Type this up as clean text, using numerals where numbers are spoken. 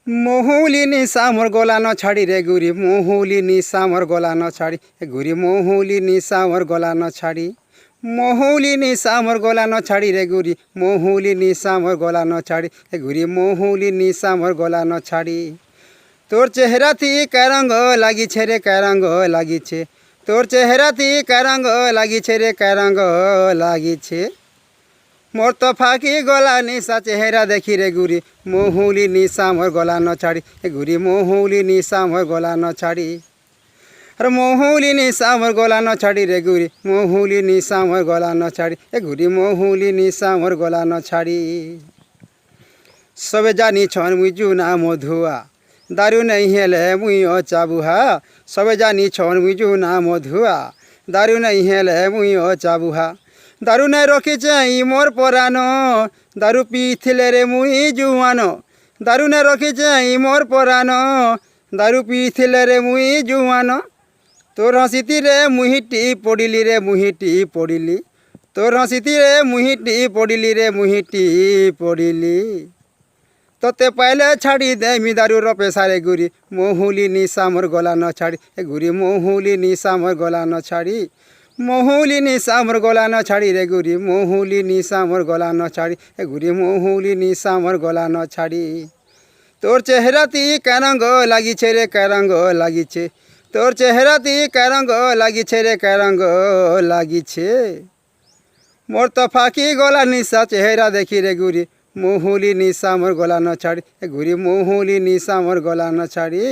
মহুলি নিশা মোর গলা ন ছাড়ি রে গুরি, মহুলি নিশা মোর গলা ন ছাড়ি এ গুরি, মহুলি নিশা মোর গলা ন ছাড়ি, মহুলি নিশা মোর গলা ন ছাড়ি রে গুরি, মহুলি নিশা মোর গলা ন ছাড়ি এ গুরি, মহুলি নিশা মোর গলা ন ছাড়ি। তোর চেহারাতি কারঙ্গ লাগিছে রে কারঙ্গ লাগিছে, তোর চেহারাতি কারঙ্গ লাগিছে রে কারঙ্গ লাগিছে। মোর তো ফাঁকি গলা নিশা চেহারা দেখি রে গুরি, মহুলি নিশা মোর গলা ন ছাড়ি এ গুরি, মহুলি নিশা মোর গলা ন ছাড়ি। আর মহুলি নিশা মোর গলা ন ছাড়ি রে গুরি, মহুলি নিশা মোর গলা ন ছাড়ি এ গুরি, মহুলি নিশা মোর গলা ন ছাড়ি। সবে জানি ছন মুই জুনা মধুয়া, দারু নাই হেলে মুই অচাবুহা। সবে জানি ছন মুই জুনা মধুয়া, দারু নাই হেলে মুই অচাবুহা। দারু নাই রখিছে মোর পরানো, দারু পিথিলে রে মুই জুয়ানো। দারু নাই রখিছে মোর পরানো, দারু পিথিলে রে মুই জুয়ানো। তোর হসিতি রে মুহিটি পড়িলি রে মুহিটি পড়িলি, তোর হসিতি রে মুহিটি পড়িলি রে মুহিটি পড়িলি। তোতে পাইলে ছাড়ি দে মি দারুর পেশারে গুরি, মহুলি নিশা মোর গলা ন ছাড়ি এ গুরি, মহুলি নিশা মোর গলা ন ছাড়ি, মহুলি নিশা মোর গলা ন ছাড়ি রে গুরি, মহুলি নিশা মোর গলা ন ছাড়ি এ গুরি, মহুলি নিশা মোর গলা ন ছাড়ি। তোর চেহারাতি কারঙ্গ লাগিছে রে কারঙ্গ লাগিছে, তোর চেহারাতি কারঙ্গ লাগিছে রে কারঙ্গ লাগিছে। মোর তো ফাঁকি গলা নিশা চেহারা দেখি রে গুরি, মহুলি নিশা মোর গলা ন ছাড়ি এ গুরি, মহুলি নিশা মোর গলা ন ছাড়ি।